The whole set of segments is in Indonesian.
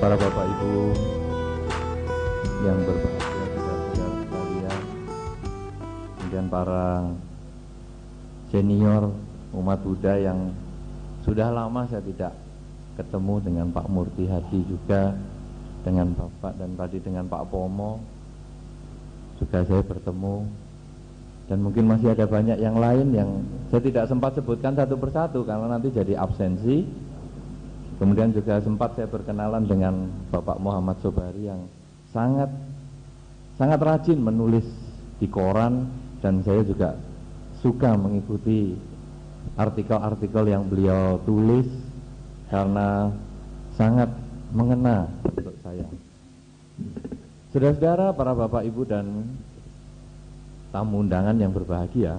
para Bapak Ibu yang berbahagia, saudara-saudara sekalian, kemudian para senior umat Buddha yang sudah lama saya tidak ketemu, dengan Pak Murti Hadi juga, dengan Bapak, dan tadi dengan Pak Pomo juga saya bertemu, dan mungkin masih ada banyak yang lain yang saya tidak sempat sebutkan satu persatu karena nanti jadi absensi. Kemudian juga sempat saya berkenalan dengan Bapak Muhammad Sobari yang sangat rajin menulis di koran, dan saya juga suka mengikuti artikel-artikel yang beliau tulis karena sangat mengena untuk saya. Saudara-saudara, para Bapak Ibu dan tamu undangan yang berbahagia,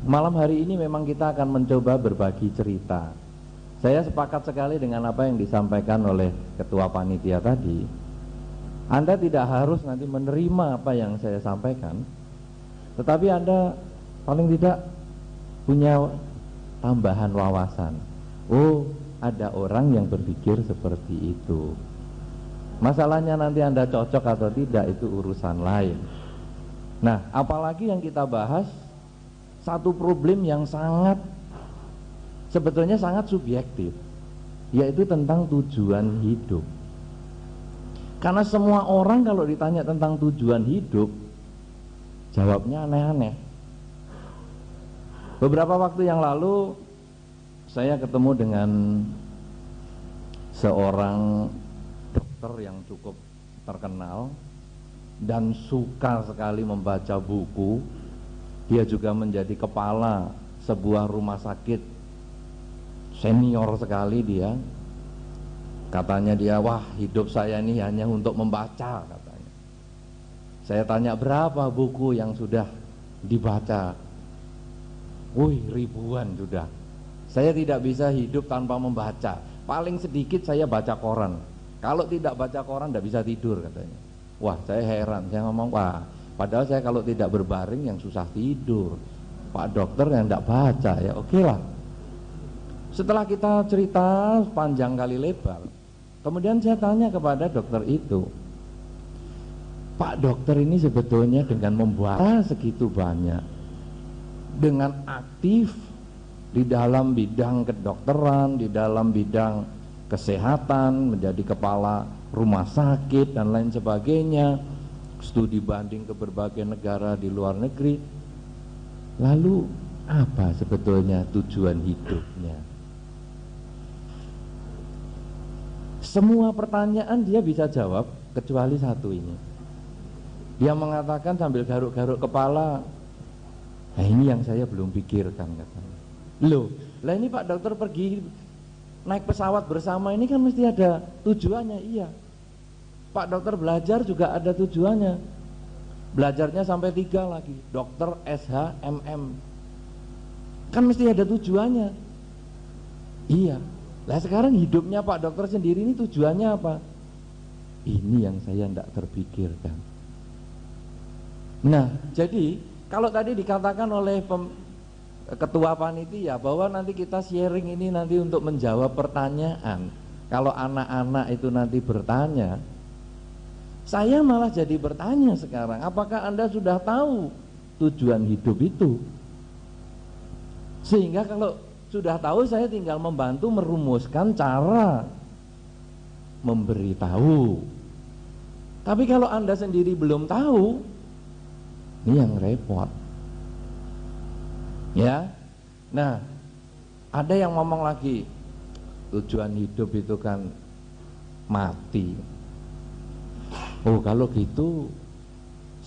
malam hari ini memang kita akan mencoba berbagi cerita. Saya sepakat sekali dengan apa yang disampaikan oleh Ketua Panitia tadi. Anda tidak harus nanti menerima apa yang saya sampaikan, tetapi Anda paling tidak punya tambahan wawasan. Oh, ada orang yang berpikir seperti itu. Masalahnya nanti Anda cocok atau tidak itu urusan lain. Nah, apalagi yang kita bahas satu problem yang sebetulnya sangat subjektif, yaitu tentang tujuan hidup. Karena semua orang kalau ditanya tentang tujuan hidup, jawabnya aneh-aneh. Beberapa waktu yang lalu saya ketemu dengan seorang dokter yang cukup terkenal dan suka sekali membaca buku. Dia juga menjadi kepala sebuah rumah sakit, senior sekali dia. Katanya dia, wah, hidup saya ini hanya untuk membaca, katanya. Saya tanya, berapa buku yang sudah dibaca? Wih, ribuan sudah. Saya tidak bisa hidup tanpa membaca. Paling sedikit saya baca koran. Kalau tidak baca koran tidak bisa tidur, katanya. Wah, saya heran. Saya ngomong, wah, padahal saya kalau tidak berbaring yang susah tidur. Pak dokter yang tidak baca, ya oke lah. Setelah kita cerita panjang kali lebar, kemudian saya tanya kepada dokter itu, Pak dokter ini sebetulnya dengan membaca segitu banyak, dengan aktif di dalam bidang kedokteran, di dalam bidang kesehatan, menjadi kepala rumah sakit dan lain sebagainya, studi banding ke berbagai negara di luar negeri, lalu apa sebetulnya tujuan hidupnya? Semua pertanyaan dia bisa jawab kecuali satu ini. Dia mengatakan sambil garuk-garuk kepala, nah ini yang saya belum pikirkan, katanya. Loh, lah ini Pak dokter pergi naik pesawat bersama ini kan mesti ada tujuannya. Iya, Pak dokter belajar juga ada tujuannya. Belajarnya sampai 3 lagi, dokter SHMM, kan mesti ada tujuannya. Iya. Lah sekarang hidupnya Pak dokter sendiri ini tujuannya apa? Ini yang saya tidak terpikirkan. Nah, jadi kalau tadi dikatakan oleh Ketua Panitia bahwa nanti kita sharing ini nanti untuk menjawab pertanyaan. Kalau anak-anak itu nanti bertanya, saya malah jadi bertanya sekarang, apakah Anda sudah tahu tujuan hidup itu? Sehingga kalau sudah tahu, saya tinggal membantu merumuskan cara memberitahu. Tapi kalau Anda sendiri belum tahu, ini yang repot. Ya. Nah, ada yang ngomong lagi, tujuan hidup itu kan mati. Oh, kalau gitu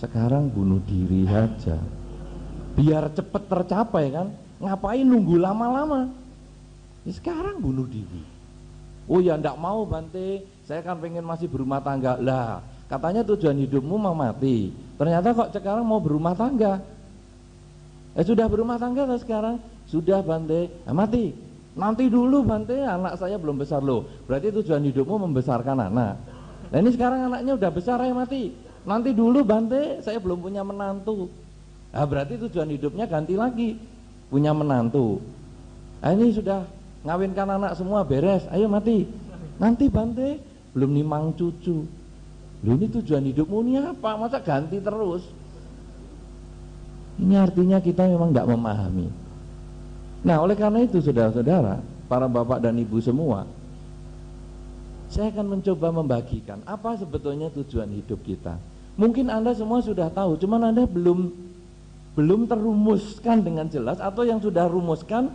sekarang bunuh diri saja, biar cepat tercapai kan. Ngapain nunggu lama-lama? Ya sekarang bunuh diri. Oh ya ndak mau Bante, saya kan pengen masih berumah tangga. Lah, katanya tujuan hidupmu mau mati. Ternyata kok sekarang mau berumah tangga. Sudah berumah tangga lah sekarang? Sudah Bante. Mati. Nanti dulu Bante, anak saya belum besar loh. Berarti tujuan hidupmu membesarkan anak. Nah ini sekarang anaknya udah besar ya mati. Nanti dulu Bante, saya belum punya menantu. Nah berarti tujuan hidupnya ganti lagi, punya menantu. Nah ini sudah ngawinkan anak semua beres, ayo mati. Nanti Bante belum nimang cucu. Loh, ini tujuan hidupmu ini apa? Masa ganti terus? Ini artinya kita memang tidak memahami. Nah, oleh karena itu saudara-saudara, para bapak dan ibu semua, saya akan mencoba membagikan apa sebetulnya tujuan hidup kita. Mungkin Anda semua sudah tahu, cuman Anda belum terumuskan dengan jelas, atau yang sudah rumuskan,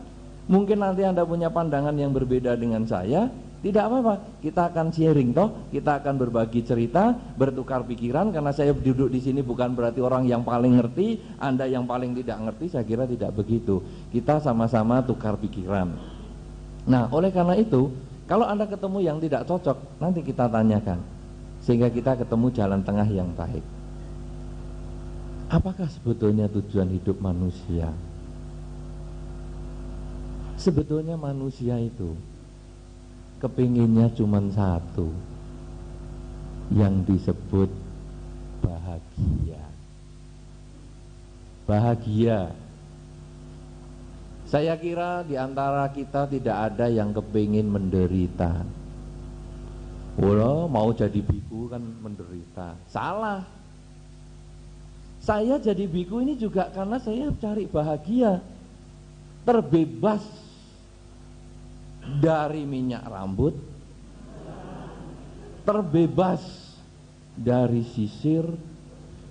mungkin nanti Anda punya pandangan yang berbeda dengan saya. Tidak apa-apa, kita akan sharing toh, kita akan berbagi cerita, bertukar pikiran, karena saya duduk di sini bukan berarti orang yang paling ngerti, Anda yang paling tidak ngerti, saya kira tidak begitu. Kita sama-sama tukar pikiran. Nah, oleh karena itu, kalau Anda ketemu yang tidak cocok, nanti kita tanyakan, sehingga kita ketemu jalan tengah yang baik. Apakah sebetulnya tujuan hidup manusia? Sebetulnya manusia itu kepinginnya cuma satu, yang disebut bahagia. Bahagia. Saya kira di antara kita tidak ada yang kepingin menderita. Mau jadi biku kan menderita. Salah. Saya jadi biku ini juga karena saya cari bahagia, terbebas dari minyak rambut, terbebas dari sisir,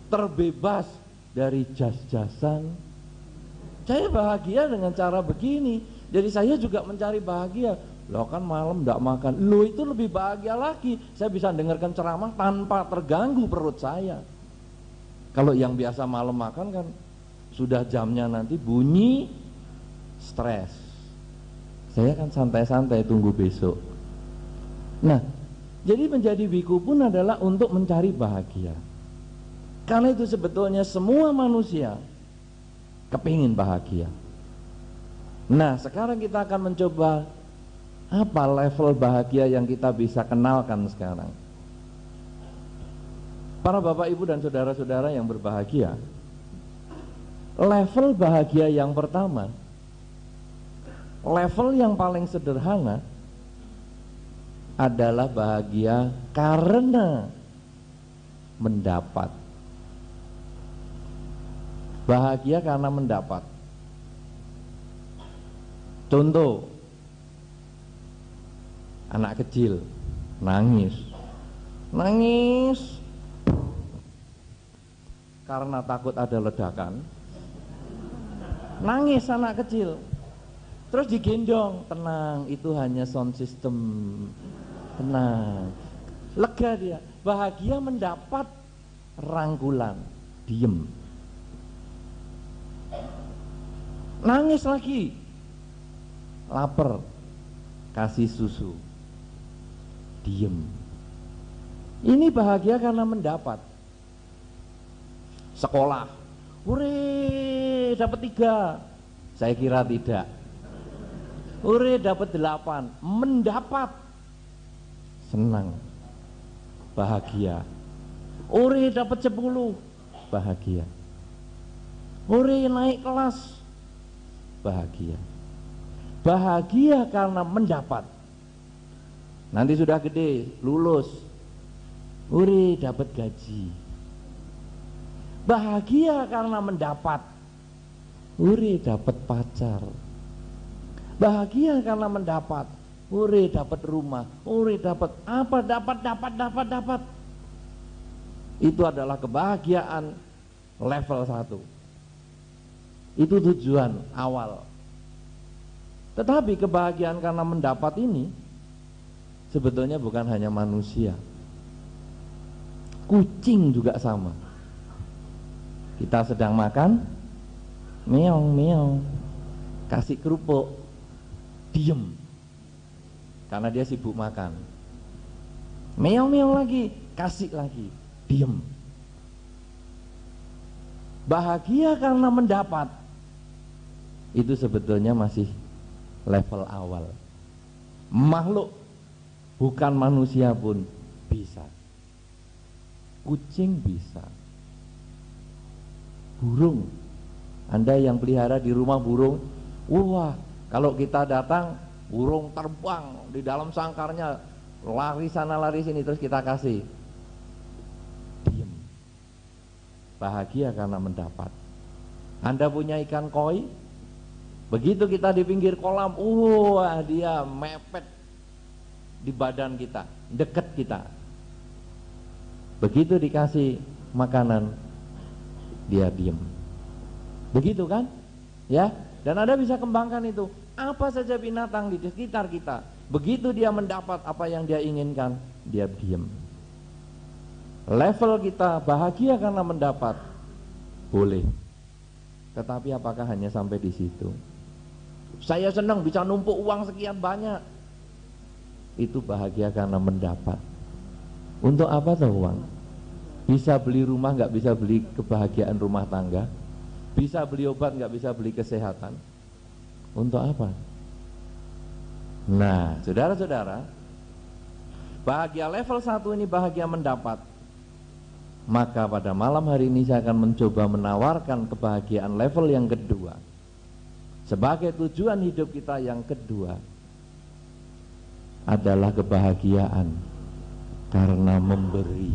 terbebas dari jas-jasan. Saya bahagia dengan cara begini. Jadi saya juga mencari bahagia. Loh, kan malam tidak makan, loh itu lebih bahagia lagi. Saya bisa dengarkan ceramah tanpa terganggu perut saya. Kalau yang biasa malam makan kan sudah jamnya nanti bunyi, stres. Saya kan santai-santai tunggu besok. Nah, jadi menjadi biku pun adalah untuk mencari bahagia. Karena itu sebetulnya semua manusia kepingin bahagia. Nah, sekarang kita akan mencoba apa level bahagia yang kita bisa kenalkan sekarang. Para bapak ibu dan saudara-saudara yang berbahagia, level bahagia yang pertama, level yang paling sederhana adalah bahagia karena mendapat. Bahagia karena mendapat. Contoh, anak kecil nangis karena takut ada ledakan. Nangis anak kecil, terus digendong, tenang, itu hanya sound system, tenang, lega dia. Bahagia mendapat rangkulan, diem. Nangis lagi, lapar, kasih susu, diem. Ini bahagia karena mendapat. Sekolah, hore dapat 3, saya kira tidak. Hore dapat 8, mendapat, senang, bahagia. Hore dapat 10, bahagia. Hore naik kelas, bahagia. Bahagia karena mendapat. Nanti sudah gede, lulus, hore dapat gaji. Bahagia karena mendapat, hore dapat pacar. Bahagia karena mendapat, hore dapat rumah, hore dapat apa, dapat. Itu adalah kebahagiaan level 1. Itu tujuan awal. Tetapi kebahagiaan karena mendapat ini sebetulnya bukan hanya manusia. Kucing juga sama. Kita sedang makan, meong, kasih kerupuk, diem, karena dia sibuk makan. Meong lagi, kasih lagi, diem. Bahagia karena mendapat, itu sebetulnya masih level awal. Makhluk, bukan manusia pun bisa. Kucing bisa. Burung, Anda yang pelihara di rumah burung, wah, kalau kita datang, burung terbang di dalam sangkarnya, lari sana lari sini, terus kita kasih, diem. Bahagia karena mendapat. Anda punya ikan koi, begitu kita di pinggir kolam, wah dia mepet di badan kita, deket kita. Begitu dikasih makanan, dia diem. Begitu kan? Ya, dan Anda bisa kembangkan itu. Apa saja binatang di sekitar kita, begitu dia mendapat apa yang dia inginkan, dia diem. Level kita bahagia karena mendapat, boleh. Tetapi apakah hanya sampai di situ? Saya senang bisa numpuk uang sekian banyak. Itu bahagia karena mendapat. Untuk apa tuh uang? Bisa beli rumah, nggak bisa beli kebahagiaan rumah tangga. Bisa beli obat, nggak bisa beli kesehatan. Untuk apa? Nah, saudara-saudara, bahagia level 1 ini bahagia mendapat. Maka pada malam hari ini saya akan mencoba menawarkan kebahagiaan level yang kedua. Sebagai tujuan hidup kita yang kedua adalah kebahagiaan karena memberi.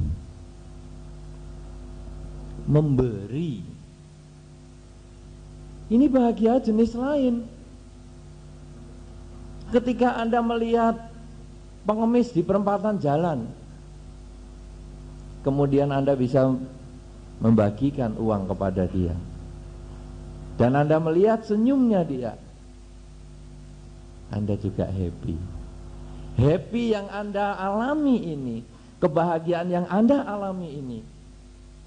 Memberi. Ini bahagia jenis lain. Ketika Anda melihat pengemis di perempatan jalan, kemudian Anda bisa membagikan uang kepada dia, dan Anda melihat senyumnya dia, Anda juga happy. Happy yang Anda alami ini, kebahagiaan yang Anda alami ini,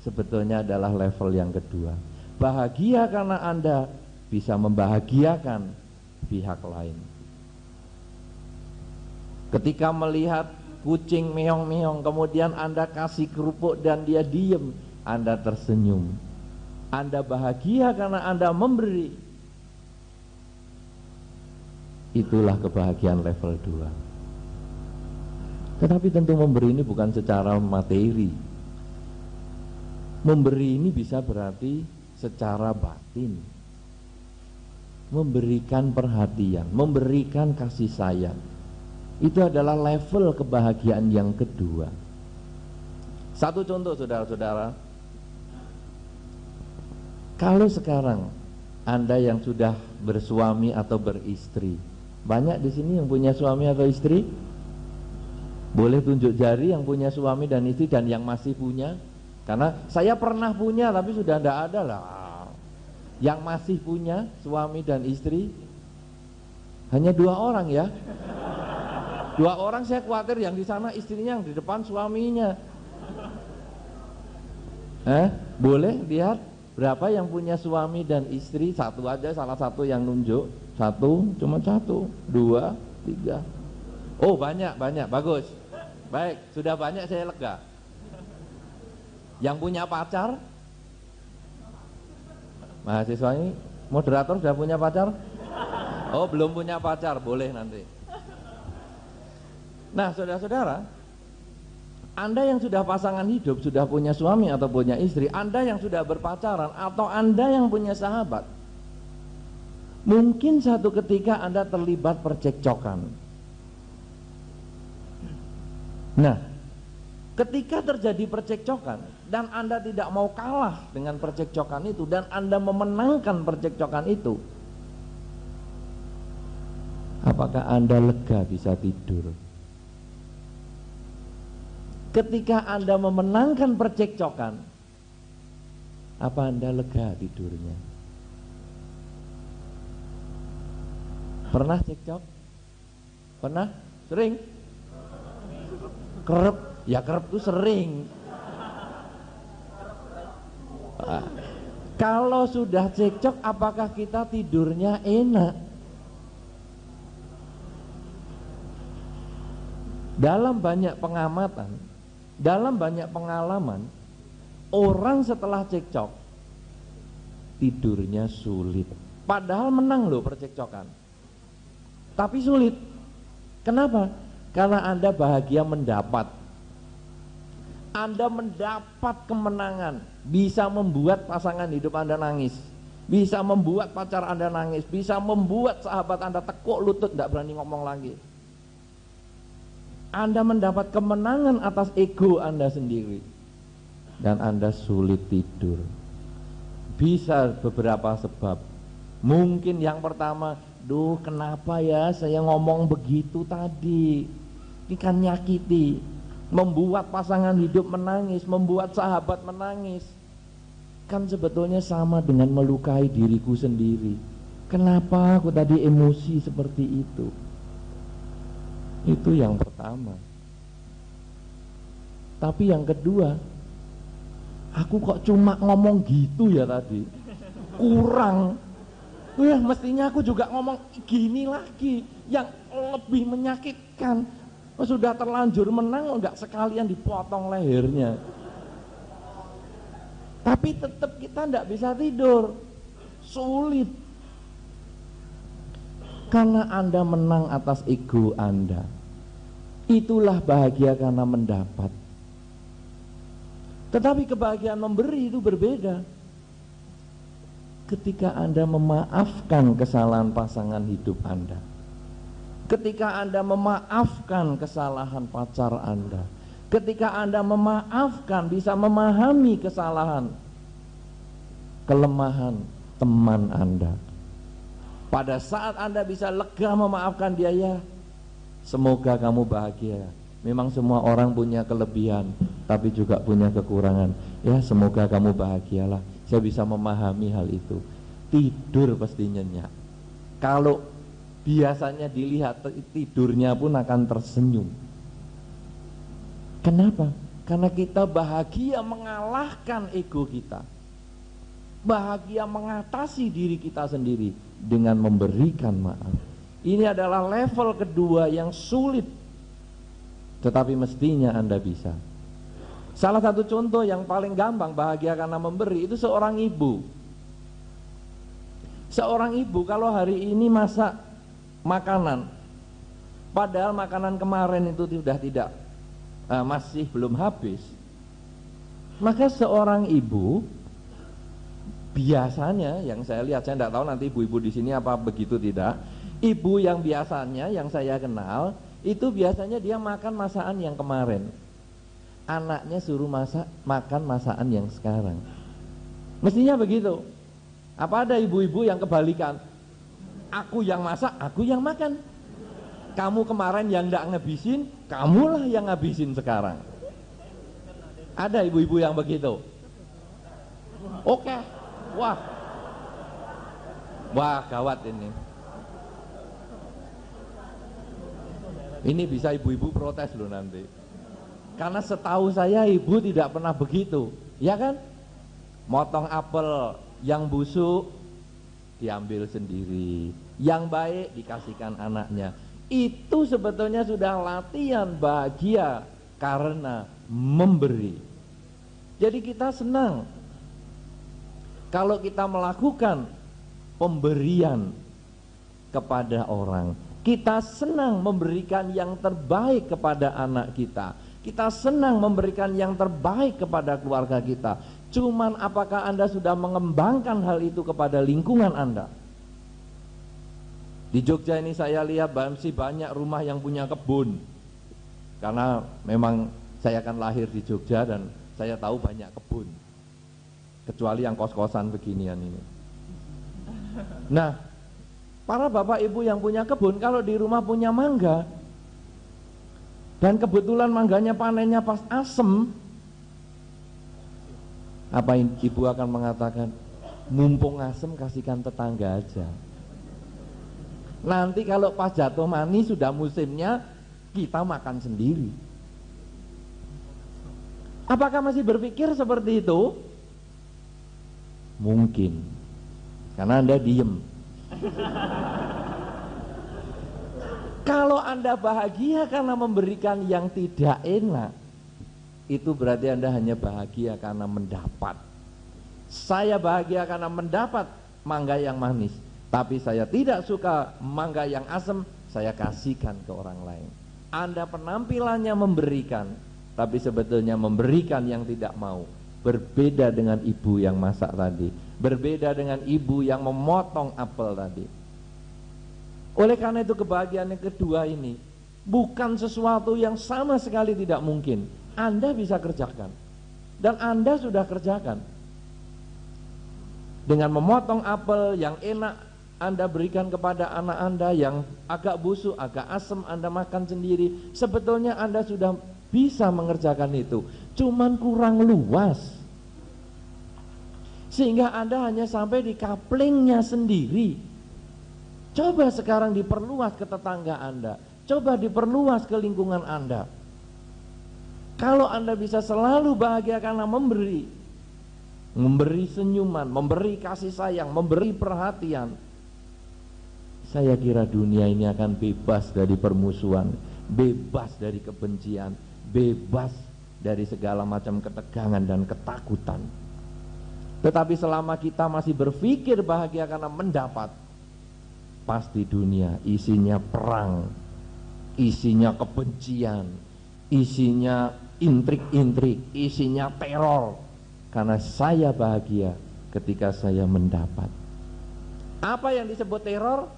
sebetulnya adalah level yang kedua. Bahagia karena Anda bisa membahagiakan pihak lain. Ketika melihat kucing meong-meong, kemudian Anda kasih kerupuk dan dia diem, Anda tersenyum. Anda bahagia karena Anda memberi. Itulah kebahagiaan level 2. Tetapi tentu memberi ini bukan secara materi. Memberi ini bisa berarti secara batin. Memberikan perhatian, memberikan kasih sayang. Itu adalah level kebahagiaan yang kedua. Satu contoh saudara-saudara, kalau sekarang Anda yang sudah bersuami atau beristri, banyak di sini yang punya suami atau istri? Boleh tunjuk jari yang punya suami dan istri dan yang masih punya. Karena saya pernah punya tapi sudah tidak ada lah. Yang masih punya suami dan istri hanya 2 orang ya. 2 orang, saya khawatir yang di sana istrinya, yang di depan suaminya. Boleh lihat berapa yang punya suami dan istri? Satu aja, salah satu yang nunjuk. Cuma satu, 2, 3. Oh banyak, bagus. Baik, sudah banyak, saya lega. Yang punya pacar? Mahasiswa ini, moderator sudah punya pacar? Oh belum punya pacar, boleh nanti. Nah saudara-saudara, Anda yang sudah pasangan hidup, sudah punya suami atau punya istri, Anda yang sudah berpacaran, atau Anda yang punya sahabat, mungkin satu ketika Anda terlibat percekcokan. Nah, ketika terjadi percekcokan dan Anda tidak mau kalah dengan percekcokan itu, dan Anda memenangkan percekcokan itu, apakah Anda lega bisa tidur? Ketika Anda memenangkan percekcokan, apa Anda lega tidurnya? Pernah cekcok? Pernah? Sering? Kerep? Ya kerep itu sering. Kalau sudah cekcok, apakah kita tidurnya enak? Dalam banyak pengamatan, dalam banyak pengalaman, orang setelah cekcok tidurnya sulit. Padahal menang loh percekcokan, tapi sulit. Kenapa? Karena Anda bahagia mendapat. Anda mendapat kemenangan, bisa membuat pasangan hidup Anda nangis, bisa membuat pacar Anda nangis, bisa membuat sahabat Anda tekuk lutut, tidak berani ngomong lagi. Anda mendapat kemenangan atas ego Anda sendiri, dan Anda sulit tidur. Bisa beberapa sebab. Mungkin yang pertama, duh kenapa ya saya ngomong begitu tadi, ini kan nyakiti, membuat pasangan hidup menangis, membuat sahabat menangis. Kan sebetulnya sama dengan melukai diriku sendiri. Kenapa aku tadi emosi seperti itu? Itu yang pertama. Tapi yang kedua, aku kok cuma ngomong gitu ya tadi, kurang. Wah, mestinya aku juga ngomong gini lagi, yang lebih menyakitkan. Sudah terlanjur menang, enggak sekalian dipotong lehernya. Tapi tetap kita enggak bisa tidur, sulit. Karena Anda menang atas ego Anda. Itulah bahagia karena mendapat. Tetapi kebahagiaan memberi itu berbeda. Ketika Anda memaafkan kesalahan pasangan hidup Anda, ketika Anda memaafkan kesalahan pacar Anda, ketika Anda memaafkan, bisa memahami kesalahan, kelemahan teman Anda, pada saat Anda bisa lega memaafkan dia, ya semoga kamu bahagia. Memang semua orang punya kelebihan, tapi juga punya kekurangan. Ya semoga kamu bahagialah. Saya bisa memahami hal itu. Tidur pasti nyenyak. Kalau biasanya dilihat tidurnya pun akan tersenyum. Kenapa? Karena kita bahagia mengalahkan ego kita, bahagia mengatasi diri kita sendiri dengan memberikan maaf. Ini adalah level kedua yang sulit, tetapi mestinya Anda bisa. Salah satu contoh yang paling gampang bahagia karena memberi itu seorang ibu. Seorang ibu kalau hari ini masak makanan, padahal makanan kemarin itu sudah tidak masih belum habis, maka seorang ibu biasanya, yang saya lihat, saya tidak tahu nanti ibu-ibu di sini apa begitu tidak, ibu yang biasanya yang saya kenal itu biasanya dia makan masakan yang kemarin, anaknya suruh makan masakan yang sekarang. Mestinya begitu. Apa ada ibu-ibu yang kebalikan? Aku yang masak, aku yang makan. Kamu kemarin yang tidak ngabisin, kamulah yang ngabisin sekarang. Ada ibu-ibu yang begitu? Oke. Wah gawat ini. Ini bisa ibu-ibu protes loh nanti. Karena setahu saya ibu tidak pernah begitu, ya kan? Motong apel yang busuk diambil sendiri, yang baik dikasihkan anaknya. Itu sebetulnya sudah latihan bahagia karena memberi. Jadi kita senang kalau kita melakukan pemberian kepada orang. Kita senang memberikan yang terbaik kepada anak kita. Kita senang memberikan yang terbaik kepada keluarga kita. Cuman apakah Anda sudah mengembangkan hal itu kepada lingkungan Anda? Di Jogja ini saya lihat masih banyak rumah yang punya kebun. Karena memang saya kan lahir di Jogja dan saya tahu banyak kebun. Kecuali yang kos-kosan beginian ini. Nah, para bapak ibu yang punya kebun, kalau di rumah punya mangga, dan kebetulan mangganya panennya pas asem, apa ibu akan mengatakan, mumpung asem kasihkan tetangga aja. Nanti kalau pas jatuh manis sudah musimnya, kita makan sendiri. Apakah masih berpikir seperti itu? Mungkin, karena Anda diem. Kalau Anda bahagia karena memberikan yang tidak enak, itu berarti Anda hanya bahagia karena mendapat. Saya bahagia karena mendapat mangga yang manis, tapi saya tidak suka mangga yang asam, saya kasihkan ke orang lain. Anda penampilannya memberikan, tapi sebetulnya memberikan yang tidak mau. Berbeda dengan ibu yang masak tadi, berbeda dengan ibu yang memotong apel tadi. Oleh karena itu kebahagiaan yang kedua ini bukan sesuatu yang sama sekali tidak mungkin. Anda bisa kerjakan, dan Anda sudah kerjakan. Dengan memotong apel yang enak Anda berikan kepada anak Anda, yang agak busuk, agak asam Anda makan sendiri. Sebetulnya Anda sudah bisa mengerjakan itu, cuman kurang luas, sehingga Anda hanya sampai di kaplingnya sendiri. Coba sekarang diperluas ke tetangga Anda, coba diperluas ke lingkungan Anda. Kalau Anda bisa selalu bahagia karena memberi senyuman, memberi kasih sayang, memberi perhatian, saya kira dunia ini akan bebas dari permusuhan, bebas dari kebencian, bebas dari segala macam ketegangan dan ketakutan. Tetapi selama kita masih berpikir bahagia karena mendapat, pasti dunia isinya perang, isinya kebencian, isinya intrik-intrik, isinya teror. Karena saya bahagia ketika saya mendapat. Apa yang disebut teror?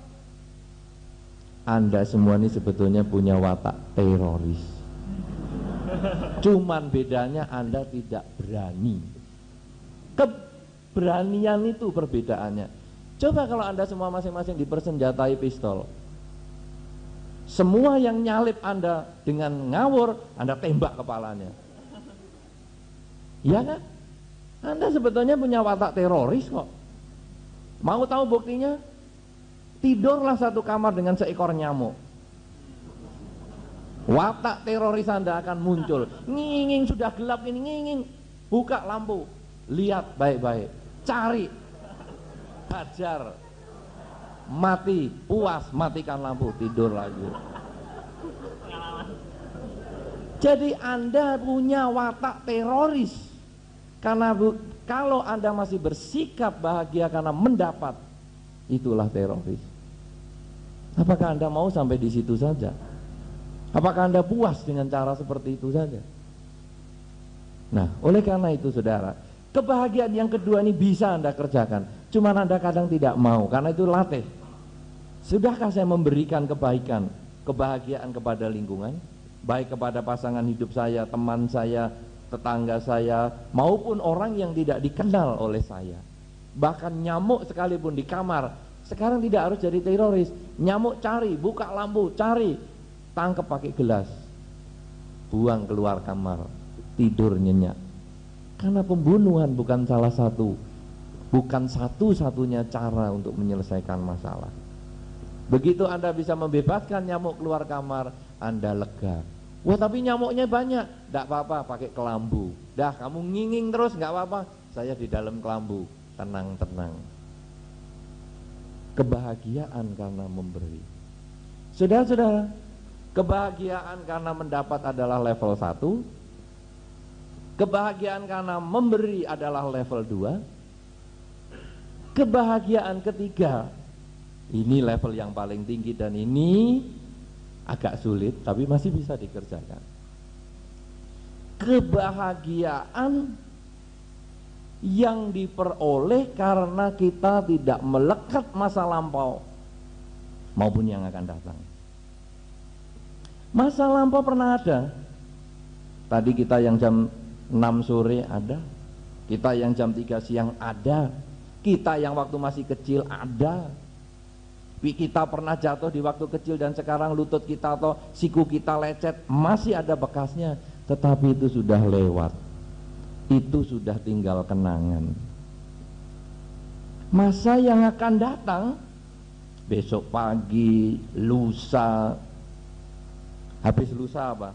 Anda semua ini sebetulnya punya watak teroris. Cuman bedanya Anda tidak berani. Keberanian itu perbedaannya. Coba kalau Anda semua masing-masing dipersenjatai pistol, semua yang nyalip Anda dengan ngawur, Anda tembak kepalanya. Iya kan? Anda sebetulnya punya watak teroris kok. Mau tahu buktinya? Tidurlah satu kamar dengan seekor nyamuk. Watak teroris Anda akan muncul. Nginging, sudah gelap ini, nginging. Buka lampu, lihat baik-baik, cari, hajar, mati, puas, matikan lampu, tidur lagi. Jadi Anda punya watak teroris. Karena kalau Anda masih bersikap bahagia karena mendapat, itulah teroris. Apakah Anda mau sampai di situ saja? Apakah Anda puas dengan cara seperti itu saja? Nah, oleh karena itu saudara, kebahagiaan yang kedua ini bisa Anda kerjakan, cuman Anda kadang tidak mau, karena itu latih. Sudahkah saya memberikan kebaikan, kebahagiaan kepada lingkungan, baik kepada pasangan hidup saya, teman saya, tetangga saya, maupun orang yang tidak dikenal oleh saya. Bahkan nyamuk sekalipun di kamar, sekarang tidak harus jadi teroris. Nyamuk cari, buka lampu, cari, tangkap pakai gelas, buang keluar kamar, tidur nyenyak. Karena pembunuhan bukan salah satu, bukan satu-satunya cara untuk menyelesaikan masalah. Begitu Anda bisa membebaskan nyamuk keluar kamar, Anda lega. Wah, tapi nyamuknya banyak. Tidak apa-apa, pakai kelambu. Dah, kamu nginging terus, nggak apa-apa. Saya di dalam kelambu, tenang-tenang. Kebahagiaan karena memberi. Saudara-saudara, kebahagiaan karena mendapat adalah level 1. Kebahagiaan karena memberi adalah level 2. Kebahagiaan ketiga, ini level yang paling tinggi, dan ini agak sulit, tapi masih bisa dikerjakan. Kebahagiaan yang diperoleh karena kita tidak melekat masa lampau maupun yang akan datang. Masa lampau pernah ada. Tadi kita yang jam 6 sore ada, kita yang jam 3 siang ada, kita yang waktu masih kecil ada. Kita pernah jatuh di waktu kecil dan sekarang lutut kita atau siku kita lecet, masih ada bekasnya, tetapi itu sudah lewat. Itu sudah tinggal kenangan. Masa yang akan datang, besok pagi, lusa, habis lusa apa?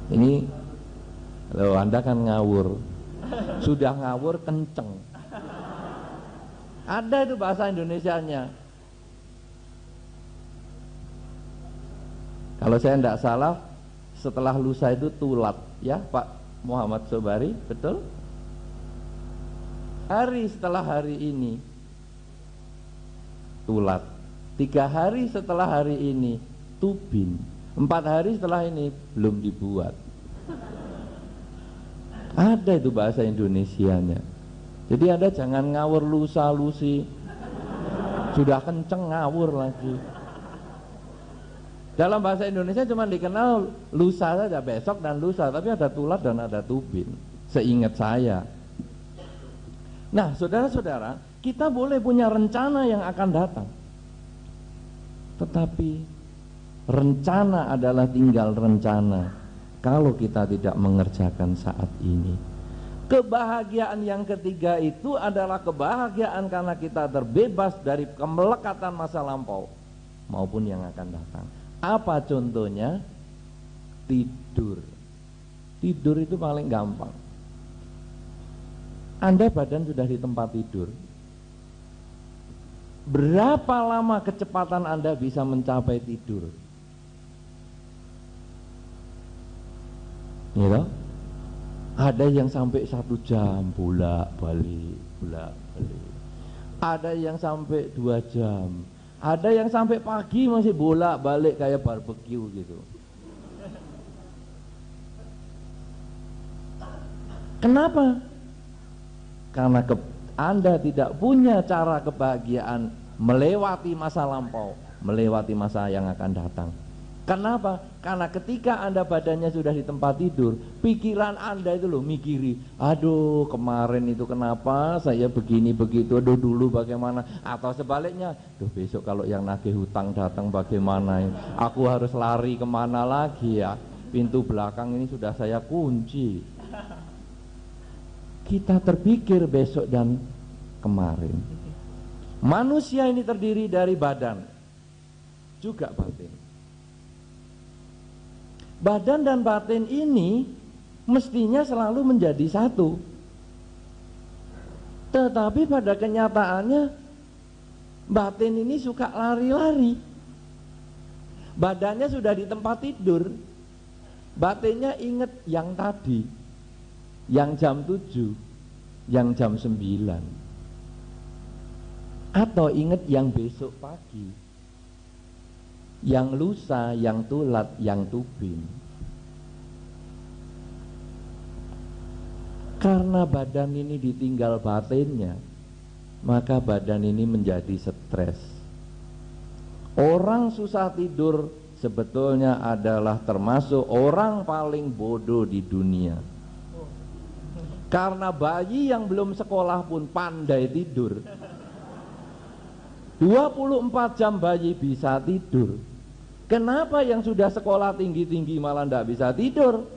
Ini, loh, Anda kan ngawur. Sudah ngawur kenceng. Ada itu bahasa Indonesianya. Kalau saya tidak salah, setelah lusa itu tulat, ya Pak Muhammad Sobari, betul? Hari setelah hari ini tulat, 3 hari setelah hari ini tubin, 4 hari setelah ini belum dibuat. Ada itu bahasa Indonesianya. Jadi Anda jangan ngawur lusa-lusi, sudah kenceng ngawur lagi. Dalam bahasa Indonesia cuma dikenal lusa saja, besok dan lusa, tapi ada tulat dan ada tubin, seingat saya. Nah, saudara-saudara, kita boleh punya rencana yang akan datang, tetapi rencana adalah tinggal rencana kalau kita tidak mengerjakan saat ini. Kebahagiaan yang ketiga itu adalah kebahagiaan karena kita terbebas dari kemelekatan masa lampau maupun yang akan datang. Apa contohnya? Tidur. Tidur itu paling gampang. Anda badan sudah di tempat tidur, berapa lama kecepatan Anda bisa mencapai tidur? Gitu? Ada yang sampai 1 jam bolak-balik, bolak-balik. Ada yang sampai 2 jam. Ada yang sampai pagi masih bolak-balik kayak barbeque gitu. Kenapa? Karena Anda tidak punya cara kebahagiaan melewati masa lampau, melewati masa yang akan datang. Kenapa? Karena ketika Anda badannya sudah di tempat tidur, pikiran Anda itu loh mikiri, aduh kemarin itu kenapa saya begini begitu, aduh dulu bagaimana, atau sebaliknya, aduh besok kalau yang nagih hutang datang bagaimana, aku harus lari kemana lagi ya, pintu belakang ini sudah saya kunci. Kita terpikir besok dan kemarin. Manusia ini terdiri dari badan juga batin. Badan dan batin ini mestinya selalu menjadi satu. Tetapi pada kenyataannya batin ini suka lari-lari. Badannya sudah di tempat tidur, batinnya ingat yang tadi, yang jam 7, yang jam 9, atau ingat yang besok pagi, yang lusa, yang tulat, yang tubin. Karena badan ini ditinggal batinnya, maka badan ini menjadi stres. Orang susah tidur sebetulnya adalah termasuk orang paling bodoh di dunia. Karena bayi yang belum sekolah pun pandai tidur. 24 jam bayi bisa tidur. Kenapa yang sudah sekolah tinggi-tinggi malah tidak bisa tidur?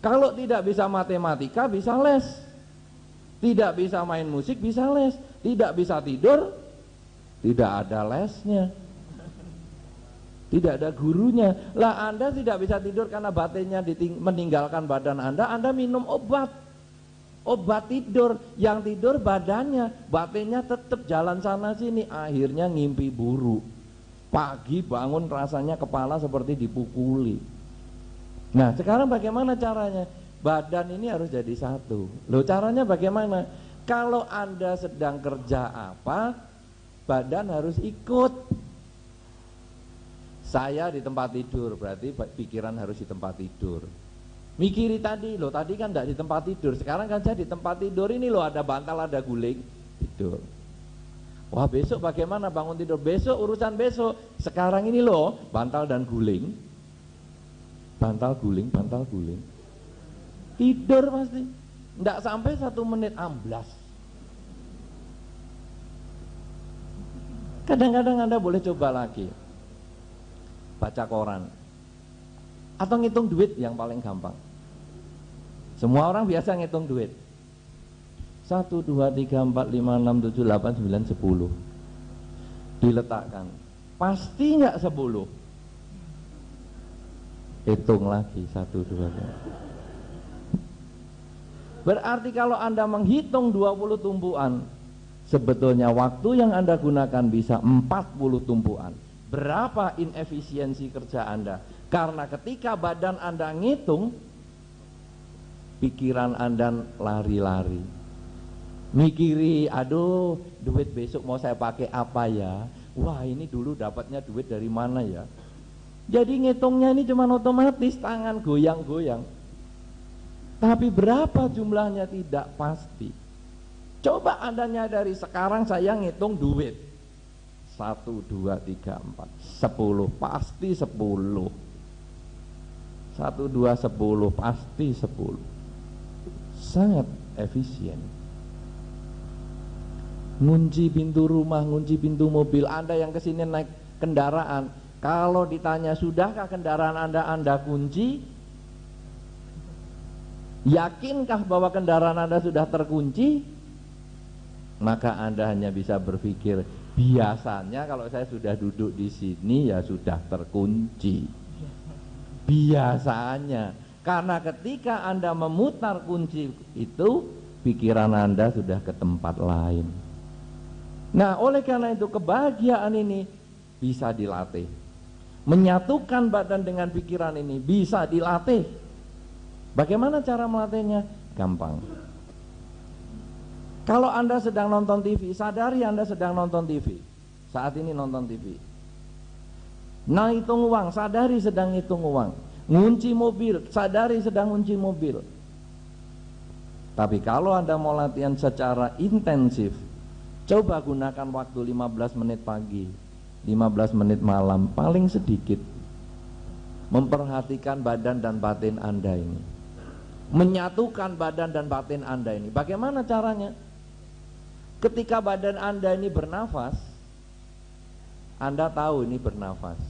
Kalau tidak bisa matematika bisa les, tidak bisa main musik bisa les, tidak bisa tidur tidak ada lesnya, tidak ada gurunya. Lah Anda tidak bisa tidur karena batinnya meninggalkan badan Anda minum obat tidur, yang tidur badannya, batinnya tetap jalan sana sini, akhirnya ngimpi buruk. Pagi bangun rasanya kepala seperti dipukuli. Nah sekarang bagaimana caranya? Badan ini harus jadi satu. Loh caranya bagaimana? Kalau Anda sedang kerja apa, badan harus ikut. Saya di tempat tidur, berarti pikiran harus di tempat tidur. Mikiri tadi, loh tadi kan tidak di tempat tidur, sekarang kan saya di tempat tidur ini loh, ada bantal, ada guling, tidur. Wah besok bagaimana bangun tidur? Besok urusan besok. Sekarang ini loh bantal dan guling, bantal guling, bantal guling. Tidur pasti. Tidak sampai 1 menit amblas. Kadang-kadang Anda boleh coba lagi, baca koran atau ngitung duit yang paling gampang. Semua orang biasa ngitung duit. 1, 2, 3, 4, 5, 6, 7, 8, 9, 10 diletakkan, pasti nggak 10. Hitung lagi 1, 2, 3. Berarti kalau Anda menghitung 20 tumpuan, sebetulnya waktu yang Anda gunakan bisa 40 tumpuan. Berapa inefisiensi kerja Anda? Karena ketika badan Anda ngitung, pikiran Anda lari-lari. Mikiri, aduh duit besok mau saya pakai apa ya? Wah ini dulu dapatnya duit dari mana ya? Jadi ngitungnya ini cuma otomatis, tangan goyang-goyang. Tapi berapa jumlahnya tidak pasti. Coba Anda nyadari sekarang saya ngitung duit. 1, 2, 3, 4, 10, pasti 10. 1, 2, 10, pasti 10. Sangat efisien. Ngunci pintu rumah, ngunci pintu mobil. Anda yang kesini naik kendaraan, kalau ditanya sudahkah kendaraan Anda kunci, yakinkah bahwa kendaraan Anda sudah terkunci? Maka Anda hanya bisa berpikir, biasanya kalau saya sudah duduk di sini ya sudah terkunci. Biasanya, karena ketika Anda memutar kunci itu, pikiran Anda sudah ke tempat lain. Nah, oleh karena itu kebahagiaan ini bisa dilatih. Menyatukan badan dengan pikiran ini bisa dilatih. Bagaimana cara melatihnya? Gampang. Kalau Anda sedang nonton TV, sadari Anda sedang nonton TV. Saat ini nonton TV. Nah, hitung uang, sadari sedang hitung uang. Ngunci mobil, sadari sedang ngunci mobil. Tapi kalau Anda mau latihan secara intensif, coba gunakan waktu 15 menit pagi, 15 menit malam, paling sedikit. Memperhatikan badan dan batin Anda ini. Menyatukan badan dan batin Anda ini. Bagaimana caranya? Ketika badan Anda ini bernafas, Anda tahu ini bernafas.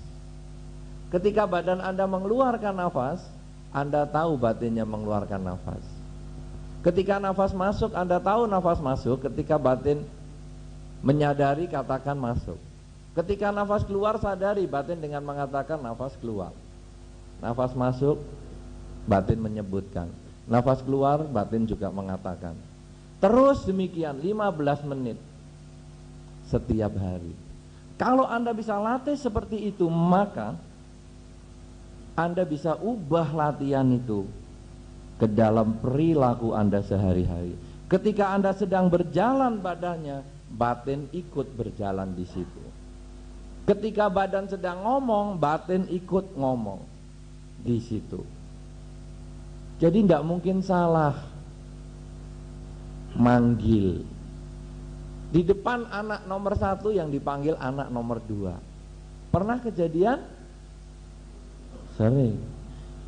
Ketika badan Anda mengeluarkan nafas, Anda tahu batinnya mengeluarkan nafas. Ketika nafas masuk, Anda tahu nafas masuk. Ketika batin menyadari, katakan masuk. Ketika nafas keluar, sadari, batin dengan mengatakan nafas keluar. Nafas masuk, batin menyebutkan. Nafas keluar, batin juga mengatakan. Terus demikian 15 menit setiap hari. Kalau Anda bisa latih seperti itu, maka Anda bisa ubah latihan itu ke dalam perilaku Anda sehari-hari. Ketika Anda sedang berjalan badannya, batin ikut berjalan di situ. Ketika badan sedang ngomong, batin ikut ngomong di situ. Jadi tidak mungkin salah manggil. Di depan anak nomor 1 yang dipanggil anak nomor 2. Pernah kejadian? Sering.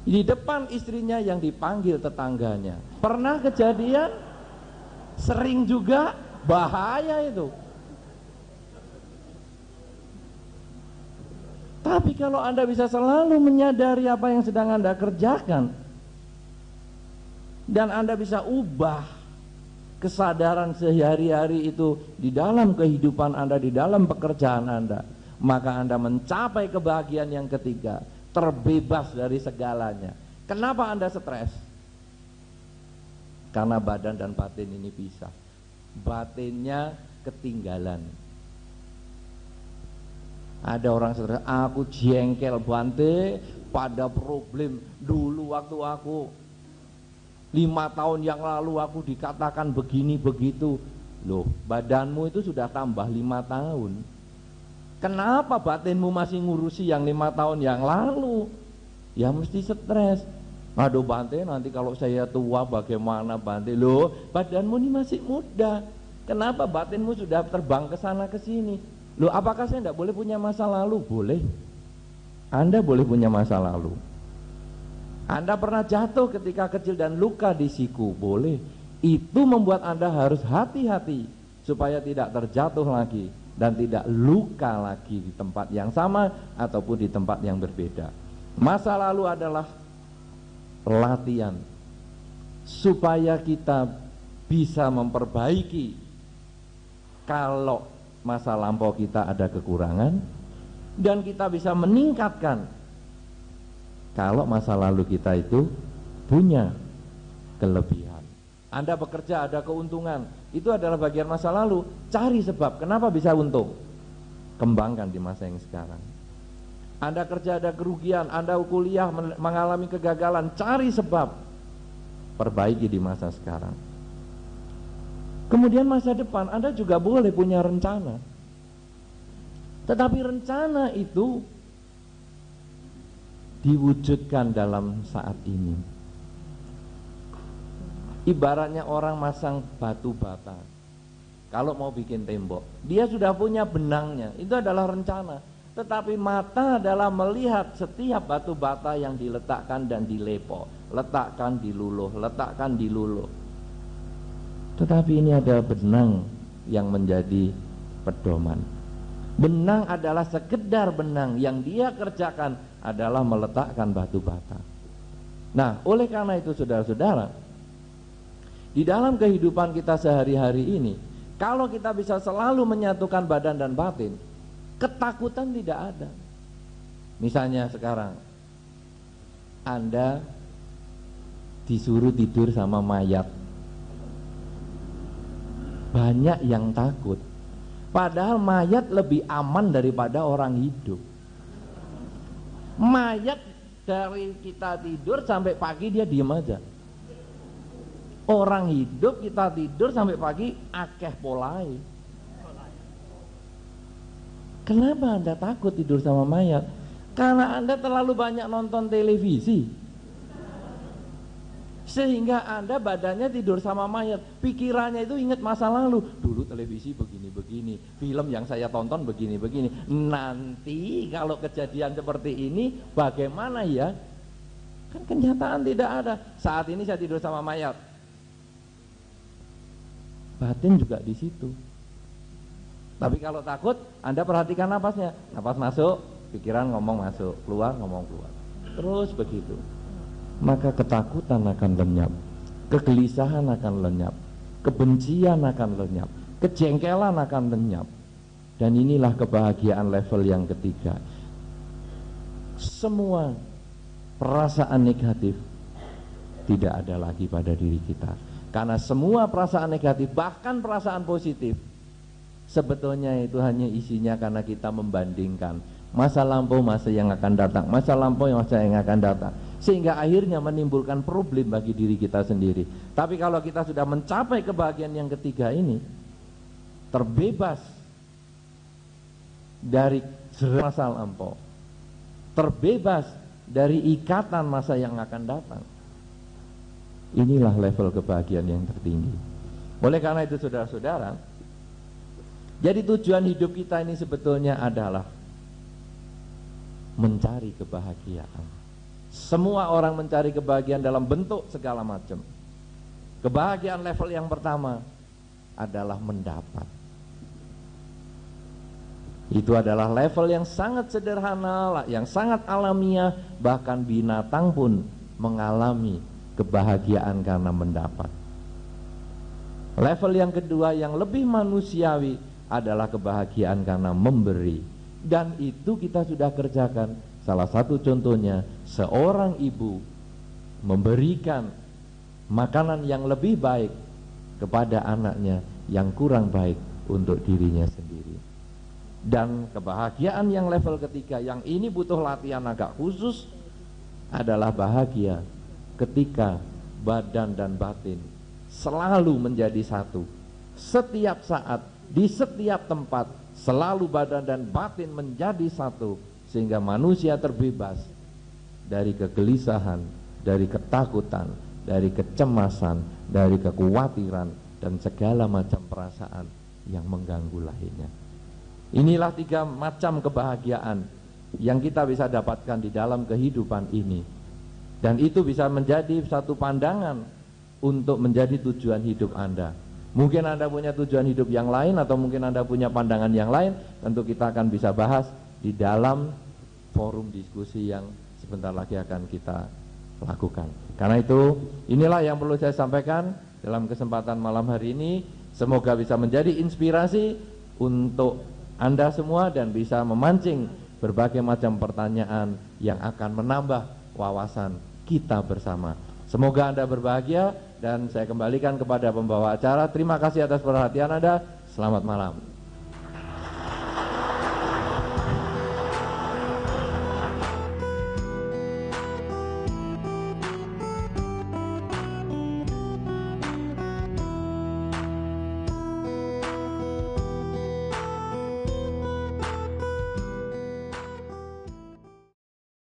Di depan istrinya yang dipanggil tetangganya. Pernah kejadian? Sering juga. Bahaya itu. Tapi kalau Anda bisa selalu menyadari apa yang sedang Anda kerjakan, dan Anda bisa ubah kesadaran sehari-hari itu di dalam kehidupan Anda, di dalam pekerjaan Anda, maka Anda mencapai kebahagiaan yang ketiga, terbebas dari segalanya. Kenapa Anda stres? Karena badan dan batin ini pisah. Batinnya ketinggalan. Ada orang stres, aku jengkel Bante pada problem dulu waktu aku 5 tahun yang lalu aku dikatakan begini begitu. Loh, badanmu itu sudah tambah 5 tahun. Kenapa batinmu masih ngurusi yang 5 tahun yang lalu? Ya mesti stres. Aduh Bante, nanti kalau saya tua bagaimana Bante? Loh, badanmu ini masih muda. Kenapa batinmu sudah terbang ke sana ke sini? Loh, apakah saya tidak boleh punya masa lalu? Boleh. Anda boleh punya masa lalu. Anda pernah jatuh ketika kecil dan luka di siku, boleh. Itu membuat Anda harus hati-hati supaya tidak terjatuh lagi dan tidak luka lagi di tempat yang sama ataupun di tempat yang berbeda. Masa lalu adalah latihan supaya kita bisa memperbaiki kalau masa lampau kita ada kekurangan, dan kita bisa meningkatkan kalau masa lalu kita itu punya kelebihan. Anda bekerja ada keuntungan, itu adalah bagian masa lalu. Cari sebab kenapa bisa untung, kembangkan di masa yang sekarang. Anda kerja ada kerugian, Anda kuliah mengalami kegagalan, cari sebab, perbaiki di masa sekarang. Kemudian masa depan Anda juga boleh punya rencana. Tetapi rencana itu diwujudkan dalam saat ini. Ibaratnya orang masang batu bata. kalau mau bikin tembok. Dia sudah punya benangnya, itu adalah rencana. Tetapi mata adalah melihat setiap batu bata yang diletakkan dan dilepo, letakkan diluluh, letakkan diluluh. Tetapi ini ada benang yang menjadi pedoman. Benang adalah sekedar benang, yang dia kerjakan adalah meletakkan batu bata. Nah, oleh karena itu saudara-saudara, di dalam kehidupan kita sehari-hari ini, kalau kita bisa selalu menyatukan badan dan batin, ketakutan tidak ada. Misalnya sekarang Anda disuruh tidur sama mayat, banyak yang takut. Padahal mayat lebih aman daripada orang hidup. Mayat dari kita tidur sampai pagi dia diem aja. Orang hidup kita tidur sampai pagi akeh polai. Kenapa Anda takut tidur sama mayat? Karena Anda terlalu banyak nonton televisi, sehingga Anda badannya tidur sama mayat. Pikirannya itu ingat masa lalu. Dulu televisi begini-begini, film yang saya tonton begini-begini. Nanti kalau kejadian seperti ini bagaimana ya? Kan kenyataan tidak ada. Saat ini saya tidur sama mayat, batin juga di situ. Tapi kalau takut, Anda perhatikan napasnya. Napas masuk, pikiran ngomong masuk, keluar ngomong keluar. Terus begitu. Maka ketakutan akan lenyap, kegelisahan akan lenyap, kebencian akan lenyap, kejengkelan akan lenyap. Dan inilah kebahagiaan level yang ketiga. Semua perasaan negatif tidak ada lagi pada diri kita. Karena semua perasaan negatif, bahkan perasaan positif, sebetulnya itu hanya isinya karena kita membandingkan masa lampau, masa yang akan datang, masa lampau, masa yang akan datang, sehingga akhirnya menimbulkan problem bagi diri kita sendiri. Tapi kalau kita sudah mencapai kebahagiaan yang ketiga ini, terbebas dari masa lampau, terbebas dari ikatan masa yang akan datang, inilah level kebahagiaan yang tertinggi. Oleh karena itu saudara-saudara, jadi tujuan hidup kita ini sebetulnya adalah mencari kebahagiaan. Semua orang mencari kebahagiaan dalam bentuk segala macam. Kebahagiaan level yang pertama adalah mendapat. Itu adalah level yang sangat sederhana, yang sangat alamiah. Bahkan binatang pun mengalami kebahagiaan karena mendapat. Level yang kedua yang lebih manusiawi adalah kebahagiaan karena memberi. Dan itu kita sudah kerjakan. Salah satu contohnya, seorang ibu memberikan makanan yang lebih baik kepada anaknya yang kurang baik untuk dirinya sendiri. Dan kebahagiaan yang level ketiga, yang ini butuh latihan agak khusus, adalah bahagia ketika badan dan batin selalu menjadi satu. Setiap saat, di setiap tempat, selalu badan dan batin menjadi satu, sehingga manusia terbebas dari kegelisahan, dari ketakutan, dari kecemasan, dari kekhawatiran, dan segala macam perasaan yang mengganggu lainnya. Inilah 3 macam kebahagiaan yang kita bisa dapatkan di dalam kehidupan ini. Dan itu bisa menjadi satu pandangan untuk menjadi tujuan hidup Anda. Mungkin Anda punya tujuan hidup yang lain, atau mungkin Anda punya pandangan yang lain. Tentu kita akan bisa bahas di dalam forum diskusi yang sebentar lagi akan kita lakukan. Karena itu, inilah yang perlu saya sampaikan dalam kesempatan malam hari ini. Semoga bisa menjadi inspirasi untuk Anda semua dan bisa memancing berbagai macam pertanyaan yang akan menambah wawasan kita bersama. Semoga Anda berbahagia, dan saya kembalikan kepada pembawa acara. Terima kasih atas perhatian Anda. Selamat malam.